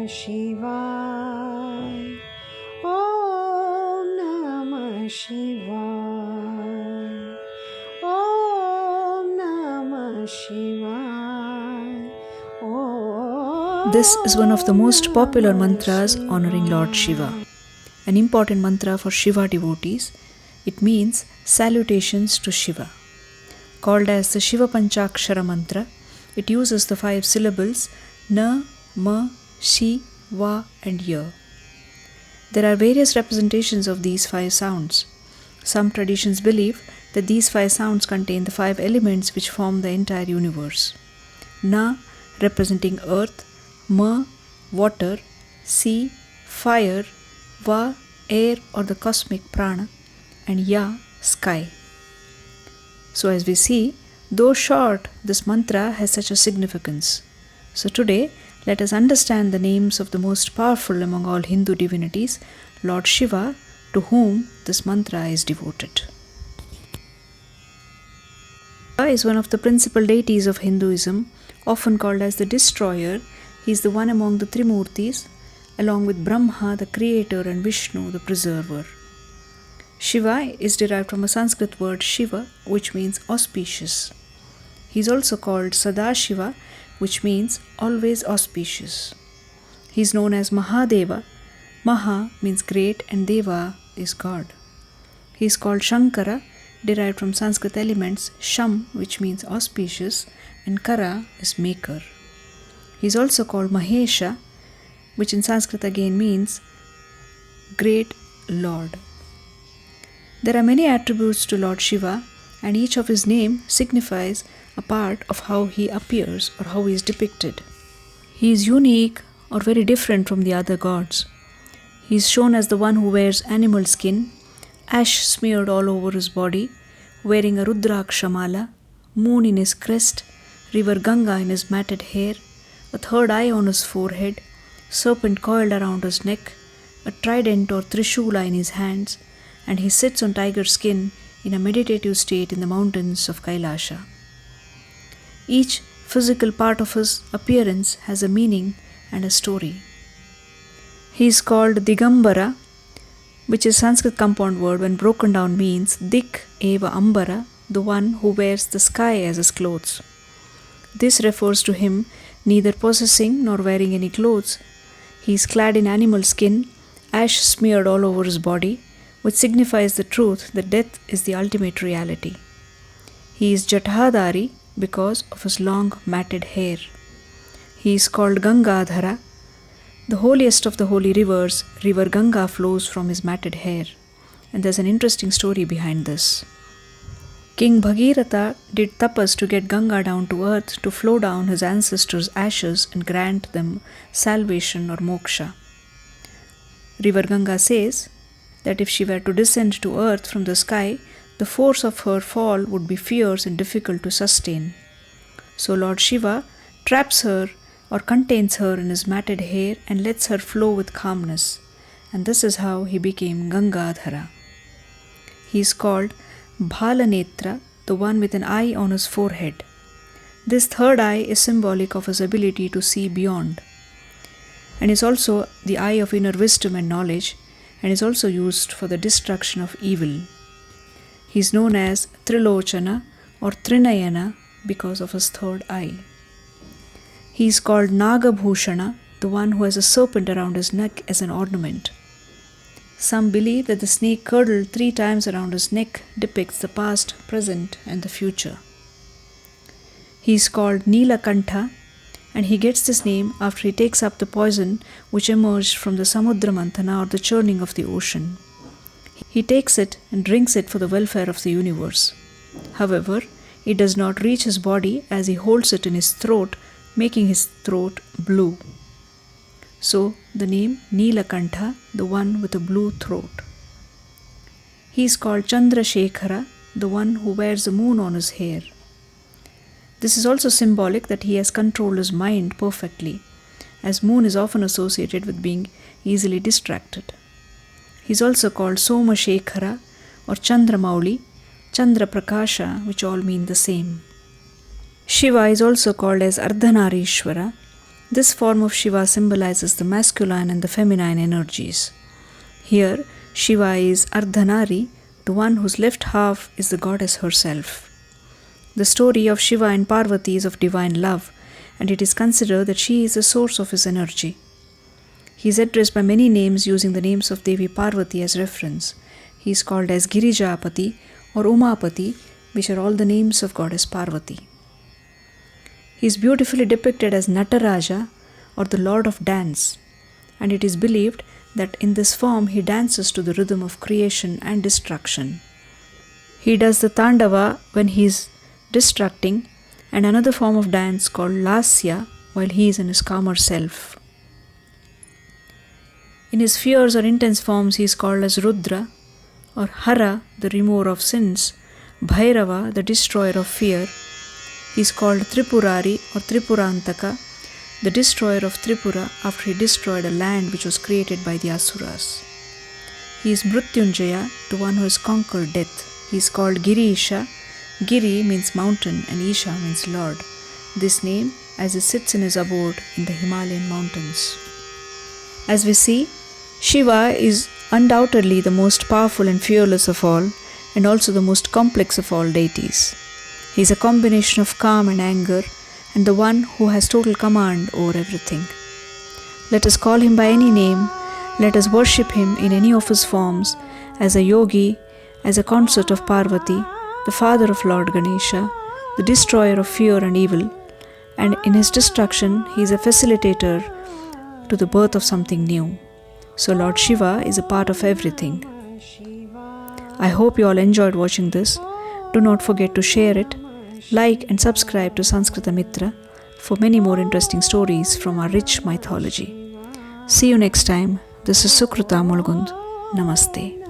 Shivaya. Om Namah Shivaya. Om Namah Shivaya. This is one of the most popular mantras honoring Lord Shiva. An important mantra for Shiva devotees. It means salutations to Shiva. Called as the Shiva Panchak Shara mantra, it uses the 5 syllables Na, Ma, Shi, Va and Ya. There are various representations of these 5 sounds. Some traditions believe that these 5 sounds contain the 5 elements which form the entire universe. Na representing earth, Ma, water, Sea, fire, Va, air or the cosmic prana, and Ya, sky. So as we see, though short, this mantra has such a significance. So today, let us understand the names of the most powerful among all Hindu divinities, Lord Shiva, to whom this mantra is devoted. Shiva is one of the principal deities of Hinduism, often called as the destroyer. He is the one among the Trimurtis, along with Brahma, the creator, and Vishnu, the preserver. Shiva is derived from a Sanskrit word Shiva, which means auspicious. He is also called Sadashiva, which means always auspicious. He is known as Mahadeva. Maha means great and Deva is God. He is called Shankara, derived from Sanskrit elements Sham, which means auspicious, and Kara is maker. He is also called Mahesha, which in Sanskrit again means great Lord. There are many attributes to Lord Shiva, and each of his name signifies a part of how he appears or how he is depicted. He is unique or very different from the other gods. He is shown as the one who wears animal skin, ash smeared all over his body, wearing a Rudraksha mala, moon in his crest, river Ganga in his matted hair, a third eye on his forehead, serpent coiled around his neck, a trident or trishula in his hands, and he sits on tiger skin in a meditative state in the mountains of Kailasha. Each physical part of his appearance has a meaning and a story. He is called Digambara, which is Sanskrit compound word when broken down means Dik Eva Ambara, the one who wears the sky as his clothes. This refers to him neither possessing nor wearing any clothes. He is clad in animal skin, ash smeared all over his body, which signifies the truth that death is the ultimate reality. He is Jatahadari because of his long matted hair. He is called Gangadhara. The holiest of the holy rivers, river Ganga, flows from his matted hair. And there's an interesting story behind this. King Bhagiratha did tapas to get Ganga down to earth to flow down his ancestors' ashes and grant them salvation or moksha. River Ganga says that if she were to descend to earth from the sky, the force of her fall would be fierce and difficult to sustain. So Lord Shiva traps her or contains her in his matted hair and lets her flow with calmness. And this is how he became Gangadhara. He is called Bhalanetra, the one with an eye on his forehead. This third eye is symbolic of his ability to see beyond, and is also the eye of inner wisdom and knowledge, and is also used for the destruction of evil. He is known as Trilochana or Trinayana because of his third eye. He is called Nagabhushana, the one who has a serpent around his neck as an ornament. Some believe that the snake curdled 3 times around his neck depicts the past, present, and the future. He is called Nilakantha, and he gets this name after he takes up the poison which emerged from the Samudra Manthana or the churning of the ocean. He takes it and drinks it for the welfare of the universe. However, it does not reach his body as he holds it in his throat, making his throat blue. So the name Nilakantha, the one with a blue throat. He is called Chandrasekhara, the one who wears the moon on his hair. This is also symbolic that he has controlled his mind perfectly, as moon is often associated with being easily distracted. He is also called Somashekhara or Chandramauli, Chandra Prakasha, which all mean the same. Shiva is also called as Ardhanarishwara, This form of Shiva symbolizes the masculine and the feminine energies. Here, Shiva is Ardhanari, the one whose left half is the goddess herself. The story of Shiva and Parvati is of divine love, and it is considered that she is the source of his energy. He is addressed by many names using the names of Devi Parvati as reference. He is called as Girijapati or Umapati, which are all the names of goddess Parvati. He is beautifully depicted as Nataraja or the Lord of Dance, and it is believed that in this form he dances to the rhythm of creation and destruction. He does the Tandava when he is destructing, and another form of dance called Lasya while he is in his calmer self. In his fierce or intense forms he is called as Rudra or Hara, the remover of sins, Bhairava, the destroyer of fear. He is called Tripurari or Tripurantaka, the destroyer of Tripura after he destroyed a land which was created by the Asuras. He is Mrityunjaya, the one who has conquered death. He is called Girisha. Giri means mountain and Isha means Lord. This name as he sits in his abode in the Himalayan mountains. As we see, Shiva is undoubtedly the most powerful and fearless of all, and also the most complex of all deities. He is a combination of calm and anger, and the one who has total command over everything. Let us call him by any name, let us worship him in any of his forms, as a yogi, as a consort of Parvati, the father of Lord Ganesha, the destroyer of fear and evil, and in his destruction he is a facilitator to the birth of something new. So Lord Shiva is a part of everything. I hope you all enjoyed watching this. Do not forget to share it, like and subscribe to Sanskrita Mitra for many more interesting stories from our rich mythology. See you next time. This is Sukrita Mulgund. Namaste.